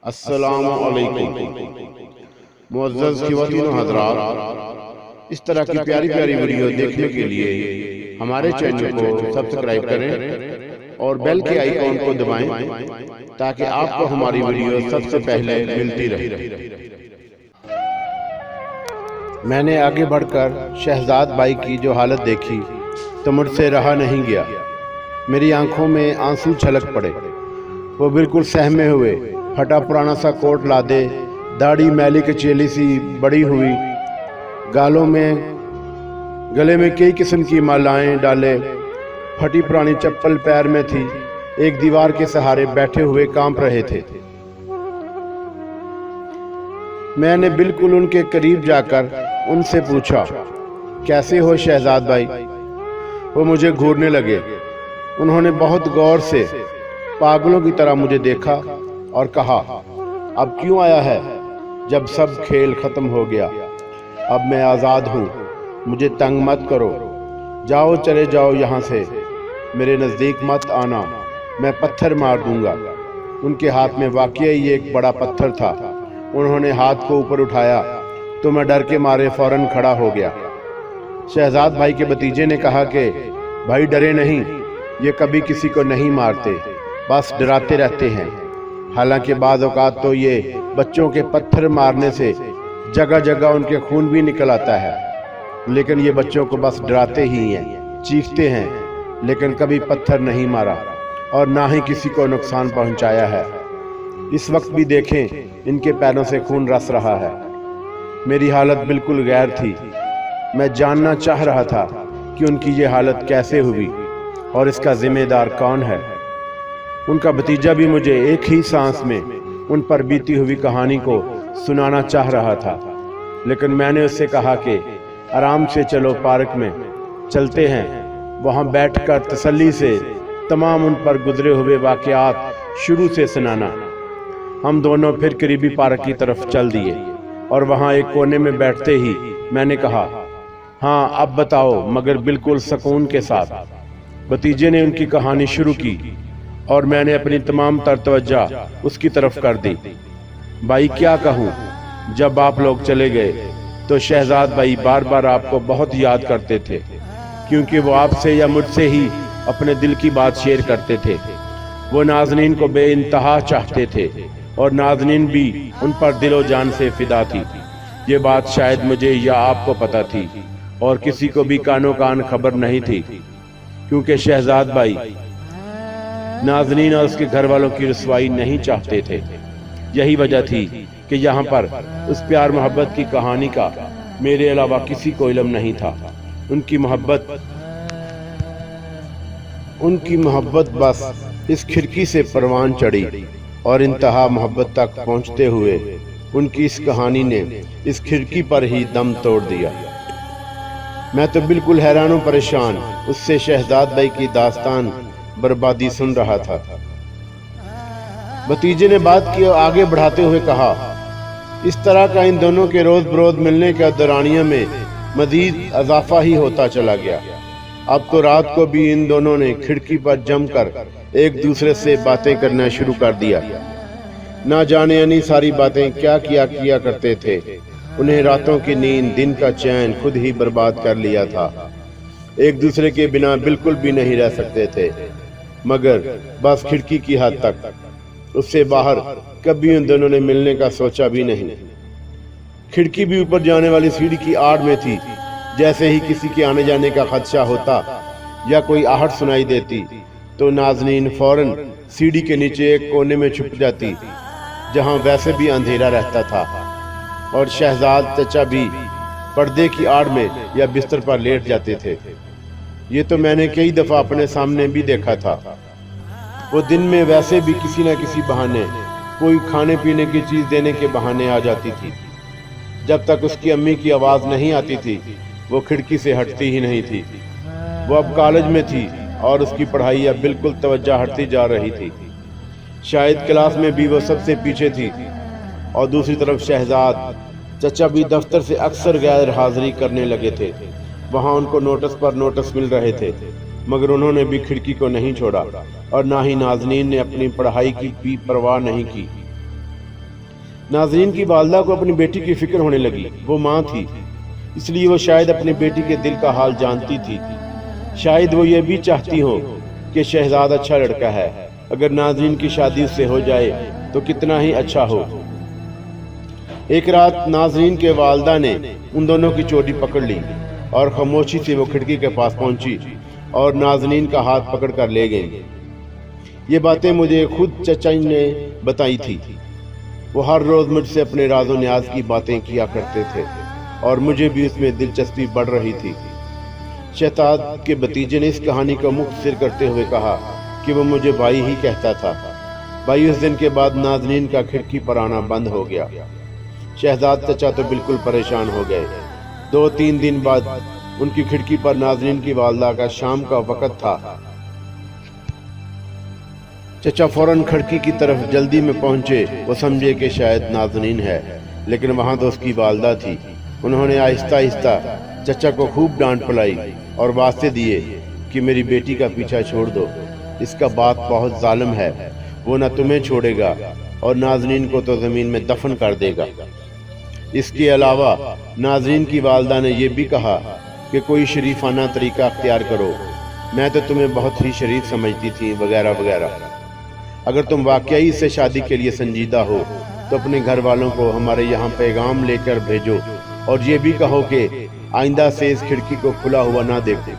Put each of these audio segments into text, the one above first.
السلام علیکم معزز خواتین و حضرات، اس طرح کی پیاری پیاری ویڈیو دیکھنے کے لیے ہمارے چینل کو سبسکرائب کریں اور بیل کے آئیکن کو دبائیں تاکہ آپ کو ہماری ویڈیو سب سے پہلے ملتی رہے۔ میں نے آگے بڑھ کر شہزاد بھائی کی جو حالت دیکھی تو مجھ سے رہا نہیں گیا۔ میری آنکھوں میں آنسو چھلک پڑے۔ وہ بالکل سہمے ہوئے، پھٹا پرانا سا کوٹ لادے، داڑھی میلی کچیلی سی بڑی ہوئی، گلے میں کئی قسم کی مالائیں ڈالے، پھٹی پرانی چپل پیر میں تھی، ایک دیوار کے سہارے بیٹھے ہوئے کانپ رہے تھے۔ میں نے بالکل ان کے قریب جا کر ان سے پوچھا، کیسے ہو شہزاد بھائی؟ وہ مجھے گھورنے لگے۔ انہوں نے بہت غور سے پاگلوں کی طرح مجھے دیکھا اور کہا، اب کیوں آیا ہے جب سب کھیل ختم ہو گیا؟ اب میں آزاد ہوں، مجھے تنگ مت کرو، جاؤ چلے جاؤ یہاں سے، میرے نزدیک مت آنا، میں پتھر مار دوں گا۔ ان کے ہاتھ میں واقعی ایک بڑا پتھر تھا۔ انہوں نے ہاتھ کو اوپر اٹھایا تو میں ڈر کے مارے فوراً کھڑا ہو گیا۔ شہزاد بھائی کے بھتیجے نے کہا کہ بھائی ڈرے نہیں، یہ کبھی کسی کو نہیں مارتے، بس ڈراتے رہتے ہیں۔ حالانکہ بعض اوقات تو یہ بچوں کے پتھر مارنے سے جگہ جگہ ان کے خون بھی نکل آتا ہے، لیکن یہ بچوں کو بس ڈراتے ہی ہیں، چیختے ہیں، لیکن کبھی پتھر نہیں مارا اور نہ ہی کسی کو نقصان پہنچایا ہے۔ اس وقت بھی دیکھیں ان کے پیروں سے خون رس رہا ہے۔ میری حالت بالکل غیر تھی۔ میں جاننا چاہ رہا تھا کہ ان کی یہ حالت کیسے ہوئی اور اس کا ذمہ دار کون ہے۔ ان کا بھتیجا بھی مجھے ایک ہی سانس میں ان پر بیتی ہوئی کہانی کو سنانا چاہ رہا تھا، لیکن میں نے اس سے کہا کہ آرام سے چلو، پارک میں چلتے ہیں، وہاں بیٹھ کر تسلی سے تمام ان پر گزرے ہوئے واقعات شروع سے سنانا۔ ہم دونوں پھر قریبی پارک کی طرف چل دیے اور وہاں ایک کونے میں بیٹھتے ہی میں نے کہا، ہاں اب بتاؤ، مگر بالکل سکون کے ساتھ۔ بھتیجے نے ان کی کہانی شروع کی اور میں نے اپنی تمام تر توجہ اس کی طرف کر دی۔ بھائی کیا کہوں، جب آپ لوگ چلے گئے تو شہزاد بھائی بار بار آپ کو بہت یاد کرتے تھے، کیونکہ وہ آپ سے یا مجھ سے ہی اپنے دل کی بات شیئر کرتے تھے۔ وہ نازنین کو بے انتہا چاہتے تھے اور نازنین بھی ان پر دل و جان سے فدا تھی۔ یہ بات شاید مجھے یا آپ کو پتہ تھی اور کسی کو بھی کانوں کان خبر نہیں تھی، کیونکہ شہزاد بھائی نازنین اور اس کے گھر والوں کی رسوائی نہیں چاہتے تھے۔ یہی وجہ تھی کہ یہاں پر اس پیار محبت کی کہانی کا میرے علاوہ کسی کو علم نہیں تھا۔ ان کی محبت بس اس کھڑکی سے پروان چڑھی اور انتہا محبت تک پہنچتے ہوئے ان کی اس کہانی نے اس کھڑکی پر ہی دم توڑ دیا۔ میں تو بالکل حیران و پریشان اس سے شہزاد بھائی کی داستان بربادی سن رہا تھا۔ بھتیجے نے بات کی اور آگے بڑھاتے ہوئے کہا، اس طرح کا ان دونوں کے روز بروز ملنے کا دورانیہ میں مزید اضافہ ہی ہوتا چلا گیا۔ اب تو رات کو بھی ان دونوں نے کھڑکی پر جم کر ایک دوسرے سے باتیں کرنا شروع کر دیا۔ نہ جانے یعنی ساری باتیں کیا کرتے تھے۔ انہیں راتوں کی نیند، دن کا چین خود ہی برباد کر لیا تھا۔ ایک دوسرے کے بنا بالکل بھی نہیں رہ سکتے تھے، مگر بس کھڑکی کی حد تک، اس سے باہر کبھی ان دونوں نے ملنے کا سوچا بھی نہیں۔ کھڑکی بھی اوپر جانے والی سیڑھی کی آڑ میں تھی۔ جیسے ہی کسی کے آنے جانے کا خدشہ ہوتا یا کوئی آہٹ سنائی دیتی تو نازنین فوراً سیڑھی کے نیچے ایک کونے میں چھپ جاتی، جہاں ویسے بھی اندھیرا رہتا تھا، اور شہزاد چچا بھی پردے کی آڑ میں یا بستر پر لیٹ جاتے تھے۔ یہ تو میں نے کئی دفعہ اپنے سامنے بھی دیکھا تھا۔ وہ دن میں ویسے بھی کسی نہ کسی بہانے، کوئی کھانے پینے کی چیز دینے کے بہانے آ جاتی تھی۔ جب تک اس کی امی کی آواز نہیں آتی تھی وہ کھڑکی سے ہٹتی ہی نہیں تھی۔ وہ اب کالج میں تھی اور اس کی پڑھائی اب بالکل توجہ ہٹتی جا رہی تھی۔ شاید کلاس میں بھی وہ سب سے پیچھے تھی، اور دوسری طرف شہزاد چچا بھی دفتر سے اکثر غیر حاضری کرنے لگے تھے۔ وہاں ان کو نوٹس پر نوٹس مل رہے تھے، مگر انہوں نے بھی کھڑکی کو نہیں چھوڑا اور نہ ہی نازنین نے اپنی پڑھائی کی بھی پرواہ نہیں کی۔ नाज़रीन की वालदा को अपनी बेटी की फिक्र होने लगी। वो माँ थी, इसलिए वो शायद अपनी बेटी के दिल का हाल जानती थी। शायद वो ये भी चाहती हो कि शहजाद अच्छा लड़का है, अगर नाज़रीन की शादी उससे हो जाए तो कितना ही अच्छा हो। एक रात नाज़रीन के वालदा ने उन दोनों की चोटी पकड़ ली और खामोशी से वो खिड़की के पास पहुंची और नाज़रीन का हाथ पकड़ कर ले गई। ये बातें मुझे खुद चचा ने बताई थी। वो हर रोज़ मुझसे अपने राज़ो न्याज की बातें किया करते थे और मुझे भी उसमें दिलचस्पी बढ़ रही थी। शहजाद के भतीजे ने इस कहानी को मुख्तसर करते हुए कहा कि वो मुझे भाई ही कहता था। भाई उस दिन के बाद नाज़रीन का खिड़की पर आना बंद हो गया। शहजाद चचा तो बिल्कुल परेशान हो गए। 2-3 दिन बाद उनकी खिड़की पर नाज़रीन की वालदा का शाम का वक़्त था। चचा फौरन खिड़की की तरफ जल्दी में पहुंचे। वो समझे कि शायद नाज़रीन है, लेकिन वहां तो उसकी वालदा थी। उन्होंने आहिस्ता आहिस्ता चचा को खूब डांट पलाई और वास्ते दिए कि मेरी बेटी का पीछा छोड़ दो, इसका बात बहुत जालिम है, वो न तुम्हें छोड़ेगा और नाज़रीन को तो ज़मीन में दफन कर देगा। इसके अलावा नाज़रीन की वालदा ने यह भी कहा कि कोई शरीफाना तरीका अख्तियार करो, मैं तो तुम्हें बहुत ही शरीफ समझती थी, वगैरह वगैरह। अगर तुम वाकई इससे शादी के लिए संजीदा हो तो अपने घर वालों को हमारे यहाँ पैगाम लेकर भेजो और ये भी कहो कि आइंदा से इस खिड़की को खुला हुआ ना देखो।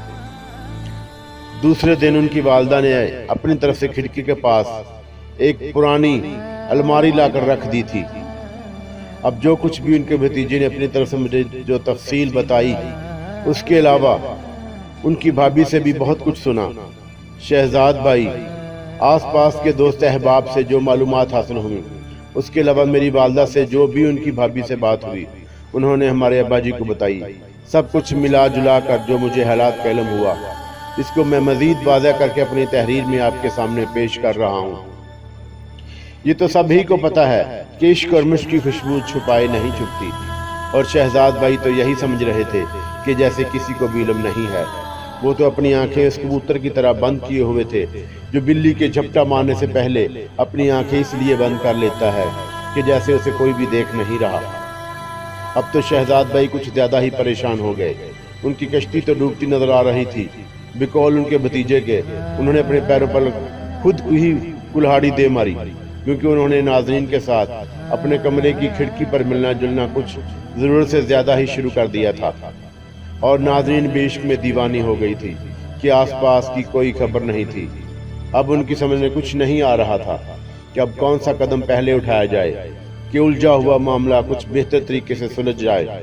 दूसरे दिन उनकी वालदा ने अपनी तरफ से खिड़की के पास एक पुरानी अलमारी लाकर रख दी थी। अब जो कुछ भी उनके भतीजे ने अपनी तरफ से मुझे जो तफसील बताई, उसके अलावा उनकी भाभी से भी बहुत कुछ सुना। शहजाद भाई, आसपास के दोस्त अहबाब से जो मालूमात हासिल हुई, उसके अलावा मेरी वालदा से जो भी उनकी भाभी से बात हुई, उन्होंने हमारे अब्बा जी को बताई। सब कुछ मिला जुला कर जो मुझे हालात का इल्म हुआ, इसको मैं मज़ीद वाज़ह करके अपनी तहरीर में आपके सामने पेश कर रहा हूँ। ये तो सभी को पता है कि इश्क और मुश्क की खुशबू छुपाए नहीं छुपती, और शहजाद भाई तो यही समझ रहे थे कि जैसे किसी को भी इल्म नहीं है। वो तो अपनी आंखें उस कबूतर की तरह बंद किए हुए थे जो बिल्ली के झपटा मारने से पहले अपनी आंखें इसलिए बंद कर लेता है कि जैसे उसे कोई भी देख नहीं रहा। अब तो शहजाद भाई कुछ ज़्यादा ही परेशान हो गए। उनकी कश्ती तो डूबती नजर आ रही थी। बिकौल उनके भतीजे के, उन्होंने अपने पैरों पर खुद ही कुल्हाड़ी दे मारी, क्योंकि उन्होंने नाज़रीन के साथ अपने कमरे की खिड़की पर मिलना जुलना कुछ ज़रूरत से ज़्यादा ही शुरू कर दिया था। और नाज़रीन भी इश्क में दीवानी हो गई थी कि आसपास की कोई खबर नहीं थी। अब उनकी समझ में कुछ नहीं आ रहा था कि अब कौन सा कदम पहले उठाया जाए कि उलझा हुआ मामला कुछ बेहतर तरीके से सुलझ जाए।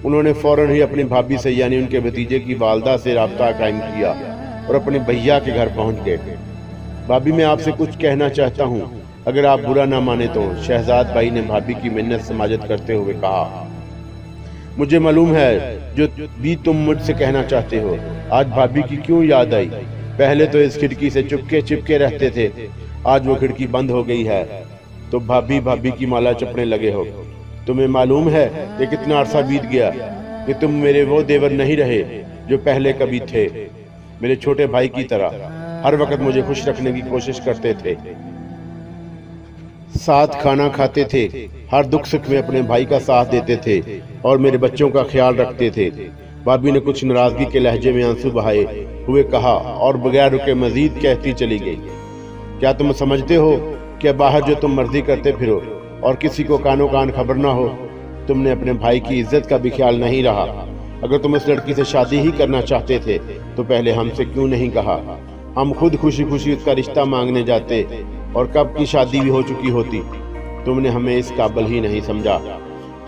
उन्होंने फौरन ही अपनी भाभी से यानी उनके भतीजे की वालदा से राब्ता कायम किया और अपने भैया के घर पहुंच गए। भाभी, मैं आपसे कुछ कहना चाहता हूँ, अगर आप बुरा ना माने तो, शहजाद भाई ने भाभी की मिन्नत समाजत करते हुए कहा। मुझे मालूम है जो भी तुम मुझसे कहना चाहते हो। आज भाभी की क्यों याद आई? पहले तो इस खिड़की से चुपके चिपके रहते थे, आज वो खिड़की बंद हो गई है तो भाभी भाभी की माला चपने लगे हो। तुम्हें मालूम है कि कितना अरसा बीत गया कि तुम मेरे वो देवर नहीं रहे जो पहले कभी थे। मेरे छोटे भाई की तरह हर वक्त मुझे खुश रखने की कोशिश करते थे, साथ खाना खाते थे, हर दुख सुख में अपने भाई का साथ देते थे और मेरे बच्चों का ख्याल रखते थे। भाभी ने कुछ नाराजगी के लहजे में आंसू बहाए हुए कहा और बगैर रुके मजीद कहती चली गई। क्या तुम समझते हो कि बाहर जो तुम मर्जी करते फिरो और किसी को कानो कान खबर ना हो? तुमने अपने भाई की इज्जत का भी ख्याल नहीं रहा। अगर तुम उस लड़की से शादी ही करना चाहते थे तो पहले हमसे क्यों नहीं कहा? हम खुद खुशी खुशी उसका रिश्ता मांगने जाते और कब की शादी भी हो चुकी होती। तुमने हमें इस काबिल ही नहीं समझा।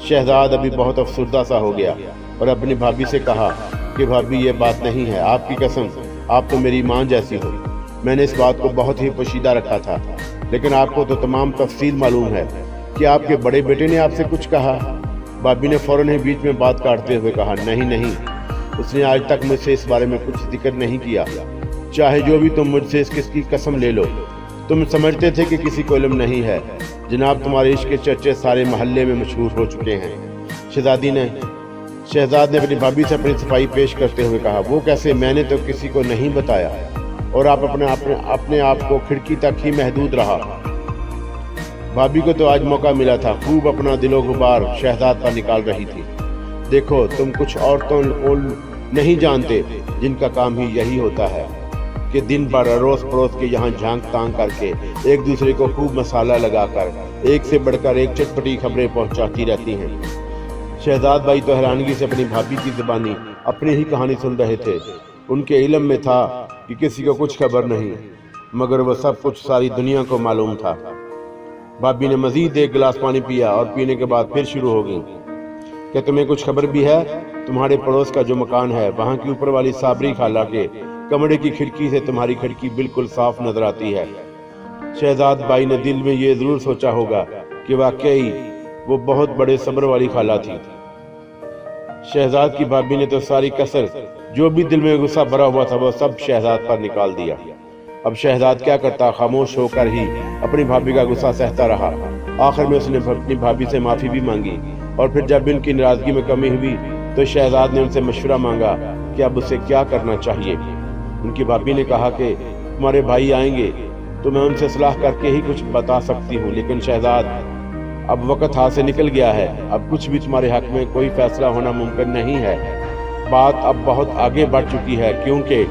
शहजाद अभी बहुत अफसरदा सा हो गया और अपनी भाभी से कहा कि भाभी ये बात नहीं है, आपकी कसम, आप तो मेरी माँ जैसी हो। मैंने इस बात को बहुत ही पोशीदा रखा था, लेकिन आपको तो तमाम तफसील मालूम है कि आपके बड़े बेटे ने आपसे कुछ कहा। भाभी ने फौरन ही बीच में बात काटते हुए कहा, नहीं नहीं, उसने आज तक मुझसे इस बारे में कुछ जिक्र नहीं किया। चाहे जो भी तुम मुझसे इसकी कसम ले लो, तुम समझते थे कि किसी को इल्म नहीं है। जनाब, तुम्हारे इश्क के चर्चे सारे मोहल्ले में मशहूर हो चुके हैं। शहजाद ने अपनी भाभी से अपनी सफाई पेश करते हुए कहा, वो कैसे? मैंने तो किसी को नहीं बताया और आप अपने आप को खिड़की तक ही महदूद रहा। भाभी को तो आज मौका मिला था, खूब अपना दिलो गुबार शहजाद पर निकाल रही थी। देखो, तुम कुछ औरतों को नहीं जानते जिनका काम ही यही होता है कि दिन भर अड़ोस पड़ोस के यहाँ झांक तांग करके एक दूसरे को खूब मसाला लगाकर एक से बढ़कर एक चटपटी खबरें पहुंचाती रहती हैं। शहजाद भाई तो हैरानगी से अपनी भाभी की ज़बानी अपनी ही कहानी सुन रहे थे। उनके इल्म में था कि किसी को कुछ खबर नहीं, मगर वह सब कुछ सारी दुनिया को मालूम था। भाभी ने मजीद एक गिलास पानी पिया और पीने के बाद फिर शुरू हो गई। क्या तुम्हें कुछ खबर भी है? तुम्हारे पड़ोस का जो मकान है, वहाँ की ऊपर वाली साबरी खाला के कमरे की खिड़की से तुम्हारी खिड़की बिल्कुल साफ नजर आती है। शहजाद भाई ने दिल में ये जरूर सोचा होगा कि वाकई वो बहुत बड़े सब्र वाली खाला थी। शहजाद की भाभी ने तो सारी कसर, जो भी दिल में गुस्सा भरा हुआ था, वो सब शहजाद पर निकाल दिया। अब शहजाद क्या करता, खामोश होकर ही अपनी भाभी का गुस्सा सहता रहा। आखिर में उसने अपनी भाभी से माफी भी मांगी और फिर जब उनकी नाराजगी में कमी हुई तो शहजाद ने उनसे मशवरा मांगा कि अब उसे क्या करना चाहिए। उनकी भाभी ने कहा कि तुम्हारे भाई आएंगे तो मैं उनसे सलाह करके ही कुछ बता सकती हूँ, लेकिन शहजाद अब वक्त हाथ से निकल गया है, अब कुछ भी तुम्हारे हक में कोई फैसला होना मुमकिन नहीं है। बात अब बहुत आगे बढ़ चुकी है, क्योंकि